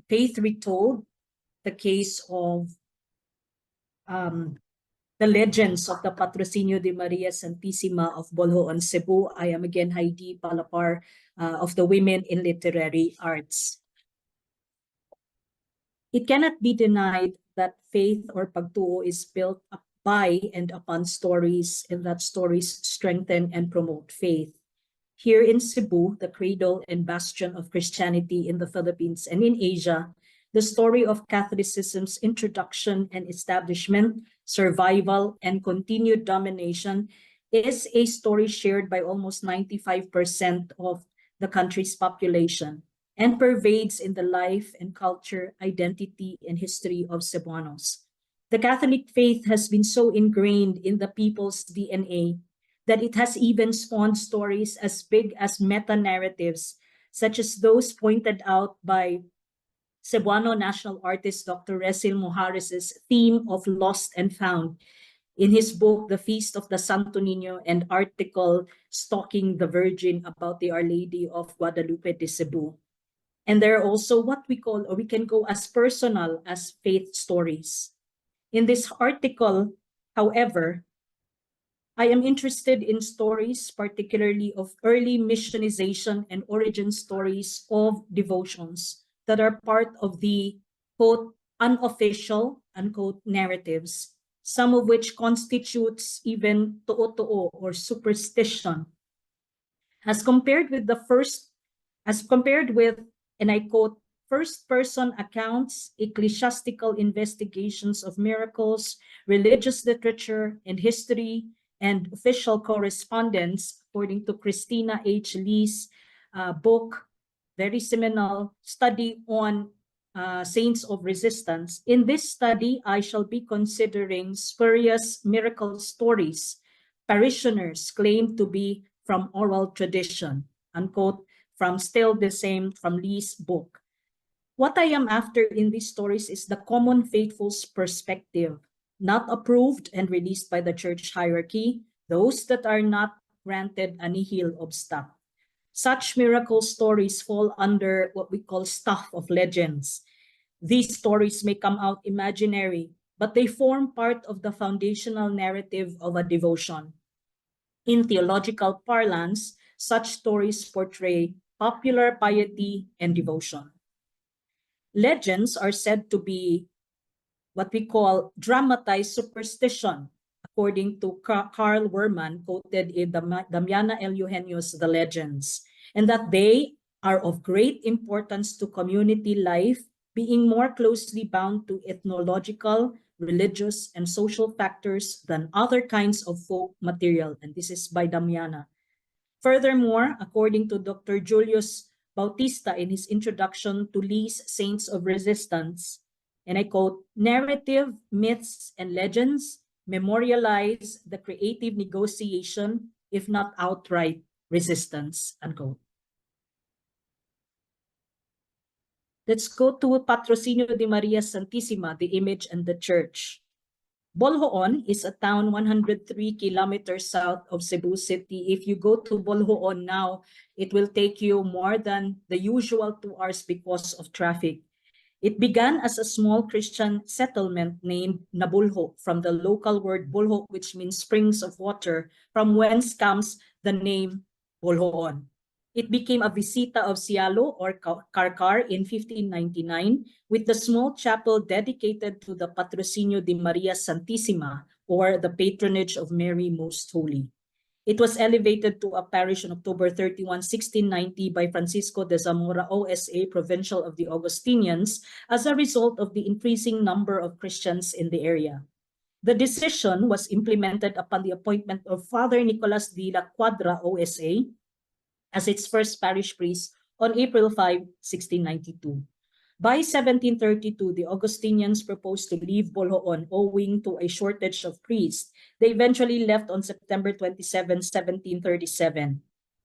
Faith Retold, the case of the legends of the Patrocinio de Maria Santissima of Boljoon, Cebu. I am again Heidi Palapar of the Women in Literary Arts. It cannot be denied that faith or pagtuo is built up by and upon stories, and that stories strengthen and promote faith. Here in Cebu, the cradle and bastion of Christianity in the Philippines and in Asia, the story of Catholicism's introduction and establishment, survival, and continued domination is a story shared by almost 95% of the country's population and pervades in the life and culture, identity, and history of Cebuanos. The Catholic faith has been so ingrained in the people's DNA that it has even spawned stories as big as meta-narratives, such as those pointed out by Cebuano national artist Dr. Resil Mojares' theme of lost and found in his book, The Feast of the Santo Niño, and article Stalking the Virgin about the Our Lady of Guadalupe de Cebu. And there are also what we call, or we can go as personal as faith stories. In this article, however, I am interested in stories, particularly of early missionization and origin stories of devotions that are part of the, quote, unofficial, unquote, narratives, some of which constitutes even to'o-to'o or superstition. As compared with, and I quote, first-person accounts, ecclesiastical investigations of miracles, religious literature and history, and official correspondence, according to Christina H. Lee's book, very seminal study on Saints of Resistance. In this study, I shall be considering spurious miracle stories parishioners claim to be from oral tradition, unquote, from Still the Same from Lee's book. What I am after in these stories is the common faithful's perspective, not approved and released by the church hierarchy, those that are not granted a nihil obstat. Such miracle stories fall under what we call stuff of legends. These stories may come out imaginary, but they form part of the foundational narrative of a devotion. In theological parlance, such stories portray popular piety and devotion. Legends are said to be what we call dramatized superstition, according to Carl Werman, quoted in Damiana L. Eugenio's The Legends, and that they are of great importance to community life, being more closely bound to ethnological, religious, and social factors than other kinds of folk material. And this is by Damiana. Furthermore, according to Dr. Julius Bautista in his introduction to Lee's Saints of Resistance, and I quote, narrative, myths, and legends memorialize the creative negotiation, if not outright resistance, unquote. Let's go to Patrocinio de Maria Santissima, the image and the church. Boljoon is a town 103 kilometers south of Cebu City. If you go to Boljoon now, it will take you more than the usual 2 hours because of traffic. It began as a small Christian settlement named Nabulho, from the local word bulho, which means springs of water, from whence comes the name Boljoon. It became a visita of Cialo or Karkar in 1599 with the small chapel dedicated to the Patrocinio de Maria Santissima, or the patronage of Mary Most Holy. It was elevated to a parish on October 31, 1690 by Francisco de Zamora, OSA, Provincial of the Augustinians, as a result of the increasing number of Christians in the area. The decision was implemented upon the appointment of Father Nicolas de la Cuadra, OSA, as its first parish priest on April 5, 1692. By 1732, the Augustinians proposed to leave Boljoon owing to a shortage of priests. They eventually left on September 27, 1737.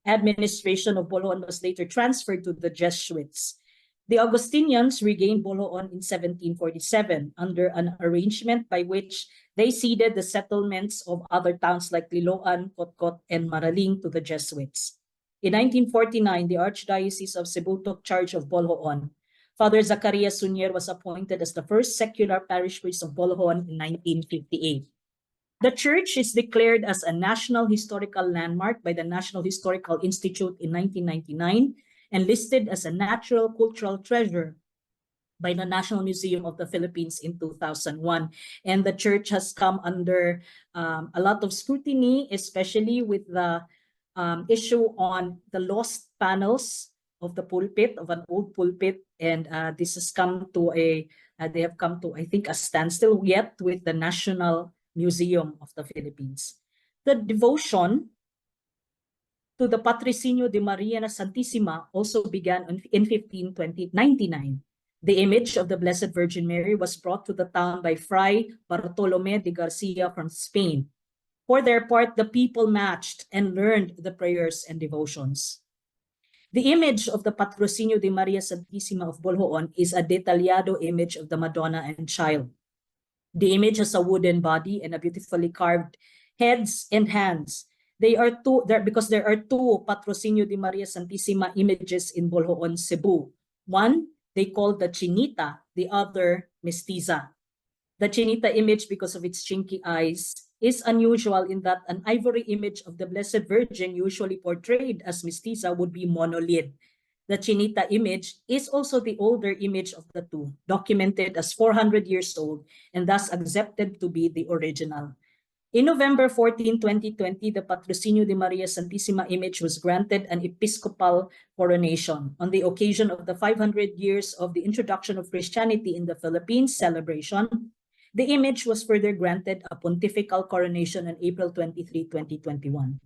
Administration of Boljoon was later transferred to the Jesuits. The Augustinians regained Boljoon in 1747 under an arrangement by which they ceded the settlements of other towns like Liloan, Kotkot, and Maraling to the Jesuits. In 1949, the Archdiocese of Cebu took charge of Boljoon. Father Zacarias Sunier was appointed as the first secular parish priest of Bolhon in 1958. The church is declared as a National Historical Landmark by the National Historical Institute in 1999 and listed as a Natural Cultural Treasure by the National Museum of the Philippines in 2001. And the church has come under a lot of scrutiny, especially with the issue on the lost panels of the pulpit, of an old pulpit. And this has come to they have come to, I think, a standstill yet with the National Museum of the Philippines. The devotion to the Patrocinio de Maria Santissima also began in 1599. The image of the Blessed Virgin Mary was brought to the town by Fray Bartolomé de Garcia from Spain. For their part, the people matched and learned the prayers and devotions. The image of the Patrocinio de Maria Santissima of Bolhon is a detallado image of the Madonna and Child. The image has a wooden body and a beautifully carved heads and hands. Because there are two Patrocinio de Maria Santissima images in Bolhon, Cebu. One they call the Chinita, the other Mestiza. The Chinita image, because of its chinky eyes, is unusual in that an ivory image of the Blessed Virgin, usually portrayed as Mestiza, would be monolid. The Chinita image is also the older image of the two, documented as 400 years old, and thus accepted to be the original. In November 14, 2020, the Patrocinio de Maria Santissima image was granted an episcopal coronation. On the occasion of the 500 years of the introduction of Christianity in the Philippines celebration, the image was further granted a pontifical coronation on April 23, 2021.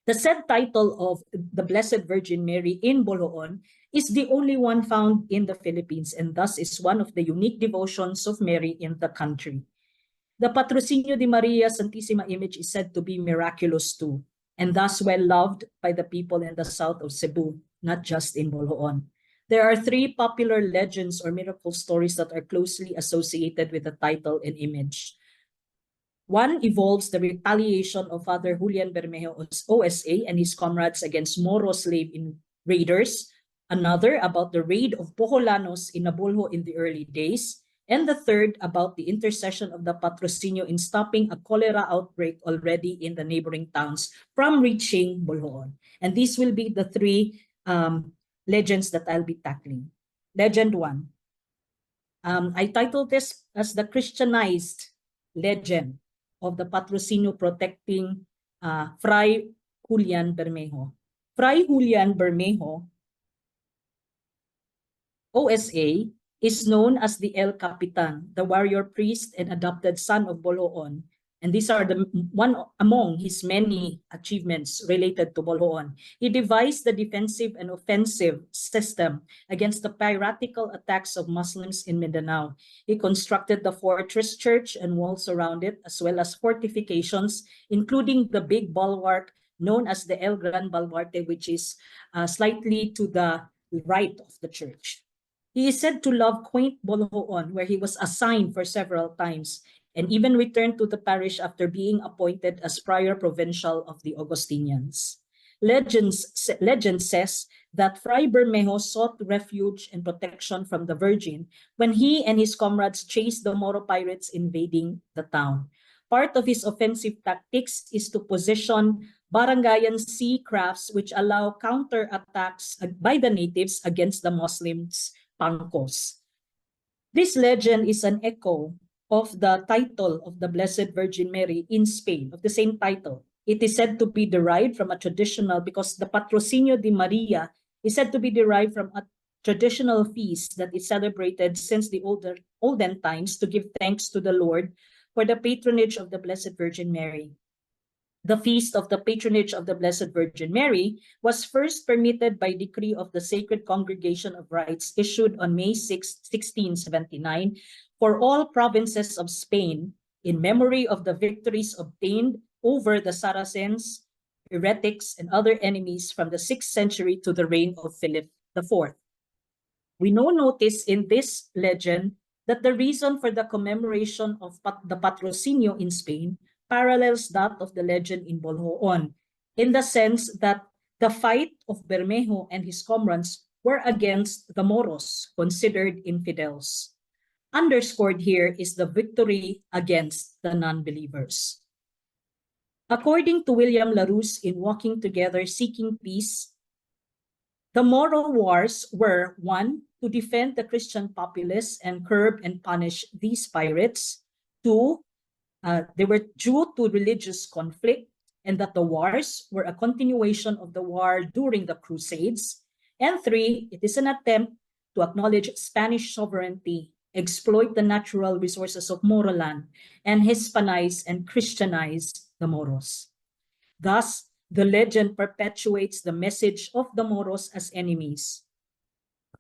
The said title of the Blessed Virgin Mary in Bolhon is the only one found in the Philippines and thus is one of the unique devotions of Mary in the country. The Patrocinio de Maria Santissima image is said to be miraculous too, and thus well loved by the people in the south of Cebu, not just in Bolhon. There are three popular legends or miracle stories that are closely associated with the title and image. One involves the retaliation of Father Julian Bermejo OSA and his comrades against Moro slave raiders. Another about the raid of Boholanos in Nabolho in the early days. And the third about the intercession of the Patrocinio in stopping a cholera outbreak already in the neighboring towns from reaching Bolhon. And these will be the three legends that I'll be tackling. Legend 1. I titled this as the Christianized legend of the Patrocinio protecting Fray Julian Bermejo. Fray Julian Bermejo, OSA, is known as the El Capitan, the warrior priest and adopted son of Bolhon. And these are one among his many achievements related to Bolhon. He devised the defensive and offensive system against the piratical attacks of Muslims in Mindanao. He constructed the fortress church and walls around it, as well as fortifications, including the big bulwark known as the El Gran Baluarte, which is slightly to the right of the church. He is said to love quaint Bolhon, where he was assigned for several times, and even returned to the parish after being appointed as prior provincial of the Augustinians. Legend says that Fray Bermejo sought refuge and protection from the Virgin when he and his comrades chased the Moro pirates invading the town. Part of his offensive tactics is to position barangayan sea crafts which allow counterattacks by the natives against the Muslims' pangkos. This legend is an echo of the title of the Blessed Virgin Mary in Spain, of the same title. It is said to be derived from a traditional, because the Patrocinio de Maria is said to be derived from a traditional feast that is celebrated since the olden times to give thanks to the Lord for the patronage of the Blessed Virgin Mary. The feast of the patronage of the Blessed Virgin Mary was first permitted by decree of the Sacred Congregation of Rites issued on May 6, 1679 for all provinces of Spain in memory of the victories obtained over the Saracens, heretics, and other enemies from the 6th century to the reign of Philip IV. We now notice in this legend that the reason for the commemoration of the Patrocinio in Spain parallels that of the legend in Bolhon, in the sense that the fight of Bermejo and his comrades were against the Moros, considered infidels. Underscored here is the victory against the non-believers. According to William Larousse in Walking Together, Seeking Peace, the Moro wars were, 1, to defend the Christian populace and curb and punish these pirates. 2, they were due to religious conflict, and that the wars were a continuation of the war during the Crusades. And 3, it is an attempt to acknowledge Spanish sovereignty, exploit the natural resources of Moroland, and Hispanize and Christianize the Moros. Thus, the legend perpetuates the message of the Moros as enemies.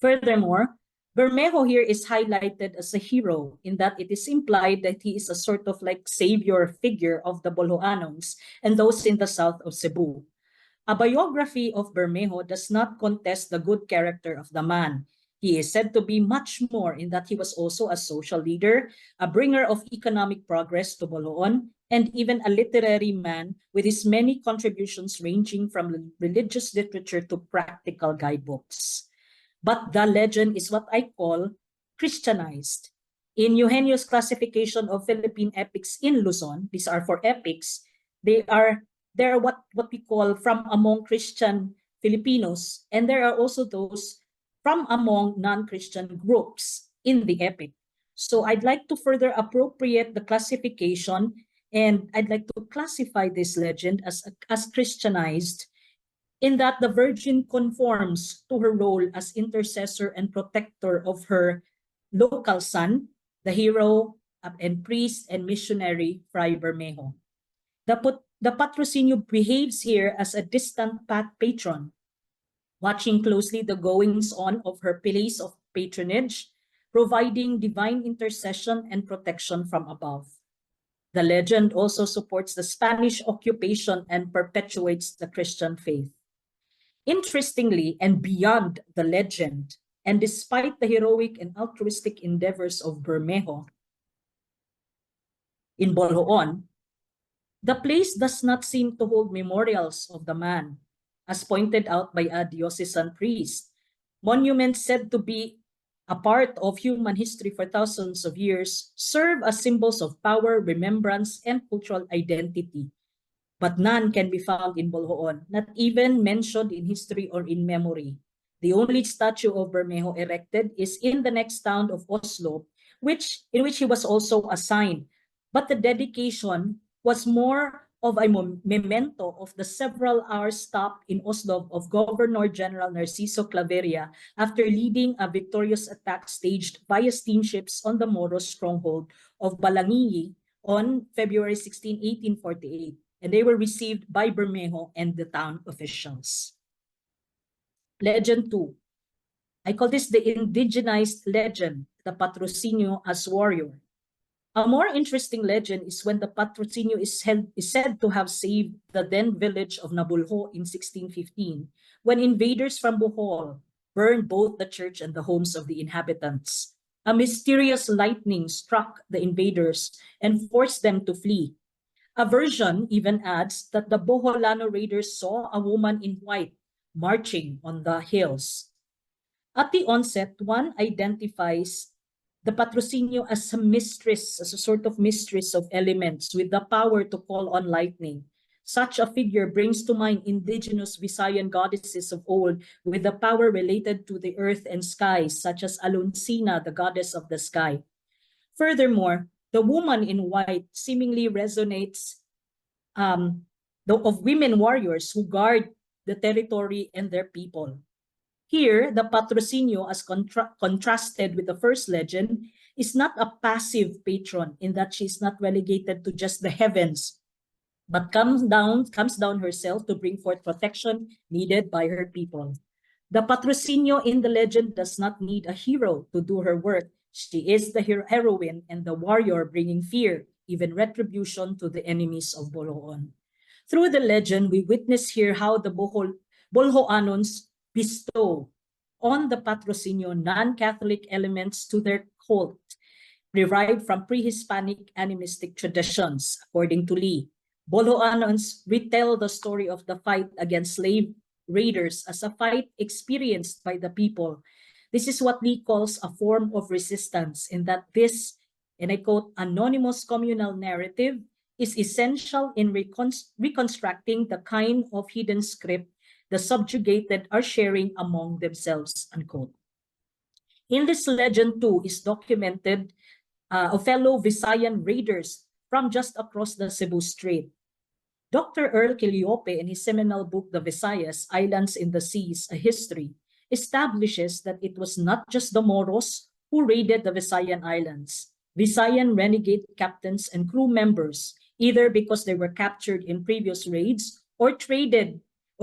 Furthermore, Bermejo here is highlighted as a hero in that it is implied that he is a sort of like savior figure of the Boljoanons and those in the south of Cebu. A biography of Bermejo does not contest the good character of the man. He is said to be much more in that he was also a social leader, a bringer of economic progress to Boloan, and even a literary man with his many contributions ranging from religious literature to practical guidebooks. But the legend is what I call Christianized. In Eugenio's classification of Philippine epics in Luzon, these are for epics, they're what we call from among Christian Filipinos, and there are also those from among non-Christian groups in the epic. So I'd like to further appropriate the classification, and I'd like to classify this legend as Christianized, in that the Virgin conforms to her role as intercessor and protector of her local son, the hero and priest and missionary Fray Bermejo. The patrocinio behaves here as a distant patron, watching closely the goings-on of her place of patronage, providing divine intercession and protection from above. The legend also supports the Spanish occupation and perpetuates the Christian faith. Interestingly, and beyond the legend, and despite the heroic and altruistic endeavors of Bermejo in Boljoon, the place does not seem to hold memorials of the man, as pointed out by a diocesan priest. Monuments said to be a part of human history for thousands of years serve as symbols of power, remembrance, and cultural identity. But none can be found in Boljoon, not even mentioned in history or in memory. The only statue of Bermejo erected is in the next town of Oslo, in which he was also assigned. But the dedication was more of a memento of the several hours stop in Oslo of Governor General Narciso Claveria after leading a victorious attack staged via steamships on the Moro stronghold of Balangigi on February 16, 1848. And they were received by Bermejo and the town officials. Legend 2. I call this the indigenized legend, the Patrocinio as warrior. A more interesting legend is when the Patrocinio is said to have saved the then village of Nabulho in 1615, when invaders from Bohol burned both the church and the homes of the inhabitants. A mysterious lightning struck the invaders and forced them to flee. A version even adds that the Boholano raiders saw a woman in white marching on the hills. At the onset, one identifies the Patrocinio as a mistress, as a sort of mistress of elements with the power to call on lightning. Such a figure brings to mind indigenous Visayan goddesses of old with the power related to the earth and sky, such as Aluncina, the goddess of the sky. Furthermore, the woman in white seemingly resonates of women warriors who guard the territory and their people. Here, the Patrocinio, as contrasted with the first legend, is not a passive patron in that she is not relegated to just the heavens, but comes down herself to bring forth protection needed by her people. The Patrocinio in the legend does not need a hero to do her work. She is the heroine and the warrior bringing fear, even retribution to the enemies of Boljoon. Through the legend, we witness here how the Boljoanons bestow on the Patrocinio non-Catholic elements to their cult, derived from pre-Hispanic animistic traditions. According to Lee, Boljoanons retell the story of the fight against slave raiders as a fight experienced by the people. This is what Lee calls a form of resistance, in that this, and I quote, anonymous communal narrative is essential in reconstructing the kind of hidden script the subjugated are sharing among themselves, unquote. In this legend too is documented of fellow Visayan raiders from just across the Cebu Strait. Dr. Earl Quiliope, in his seminal book, The Visayas, Islands in the Seas, A History, establishes that it was not just the Moros who raided the Visayan Islands. Visayan renegade captains and crew members, either because they were captured in previous raids or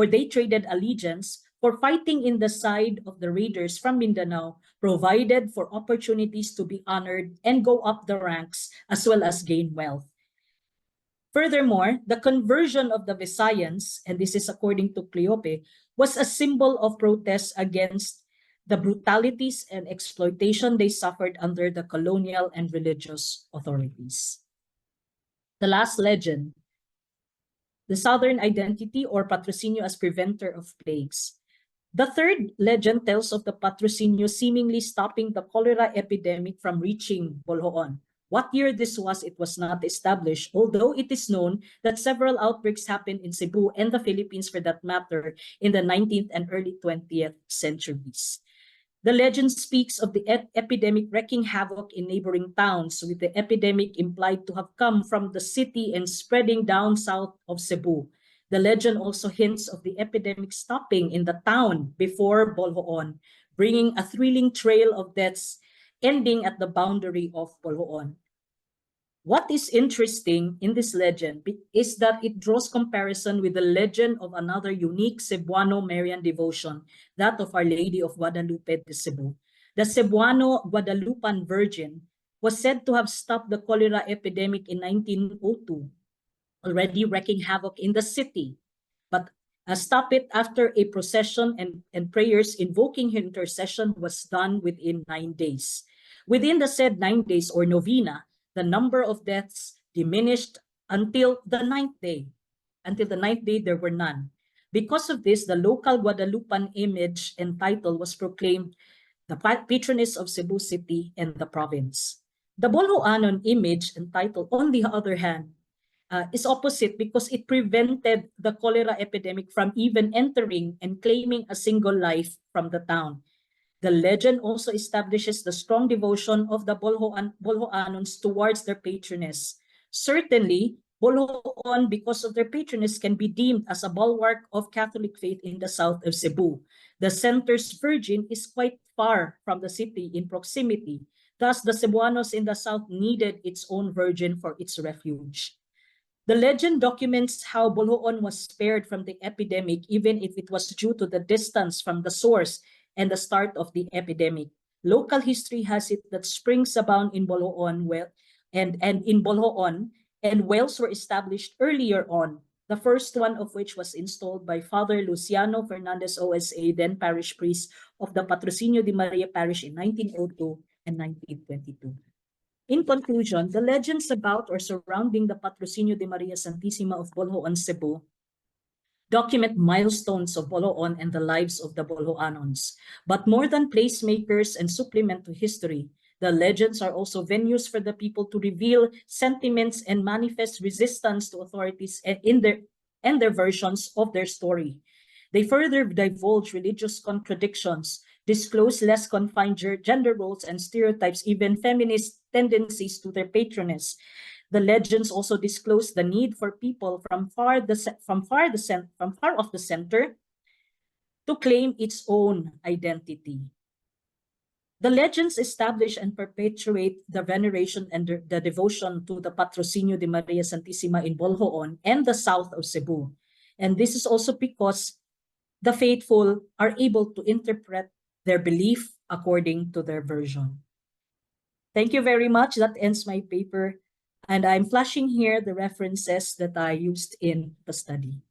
they traded allegiance for fighting in the side of the raiders from Mindanao, provided for opportunities to be honored and go up the ranks as well as gain wealth. Furthermore, the conversion of the Visayans, and this is according to Cleope, was a symbol of protest against the brutalities and exploitation they suffered under the colonial and religious authorities. The last legend, the Southern identity or Patrocinio as preventer of plagues. The third legend tells of the Patrocinio seemingly stopping the cholera epidemic from reaching Boljoon. What year this was, it was not established, although it is known that several outbreaks happened in Cebu and the Philippines for that matter in the 19th and early 20th centuries. The legend speaks of the epidemic wreaking havoc in neighboring towns, with the epidemic implied to have come from the city and spreading down south of Cebu. The legend also hints of the epidemic stopping in the town before Boljoon, bringing a thrilling trail of deaths ending at the boundary of Boljoon. What is interesting in this legend is that it draws comparison with the legend of another unique Cebuano Marian devotion, that of Our Lady of Guadalupe de Cebu. The Cebuano Guadalupan Virgin was said to have stopped the cholera epidemic in 1902, already wreaking havoc in the city, but stop it after a procession and prayers invoking her intercession was done within 9 days. Within the said 9 days or novena, the number of deaths diminished until the 9th day. Until the 9th day, there were none. Because of this, the local Guadalupan image and title was proclaimed the patroness of Cebu City and the province. The Boljoanon image and title, on the other hand, is opposite because it prevented the cholera epidemic from even entering and claiming a single life from the town. The legend also establishes the strong devotion of the Boljoanons towards their patroness. Certainly, Boljoon, because of their patroness, can be deemed as a bulwark of Catholic faith in the south of Cebu. The center's virgin is quite far from the city in proximity. Thus, the Cebuanos in the south needed its own virgin for its refuge. The legend documents how Boljoon was spared from the epidemic, even if it was due to the distance from the source and the start of the epidemic. Local history has it that springs abound in Boljoon and wells were established earlier on, the first one of which was installed by Father Luciano Fernandez OSA, then parish priest of the Patrocinio de Maria Parish in 1902 and 1922. In conclusion, the legends about or surrounding the Patrocinio de Maria Santissima of Boljoon, Cebu, document milestones of Boljoon and the lives of the Boljoanons. But more than placemakers and supplement to history, the legends are also venues for the people to reveal sentiments and manifest resistance to authorities and their versions of their story. They further divulge religious contradictions, disclose less confined gender roles and stereotypes, even feminist tendencies to their patroness. The legends also disclose the need for people from far off the center to claim its own identity. The legends establish and perpetuate the veneration and the devotion to the Patrocinio de Maria Santissima in Boljoon and the south of Cebu. And this is also because the faithful are able to interpret their belief according to their version. Thank you very much. That ends my paper. And I'm flashing here the references that I used in the study.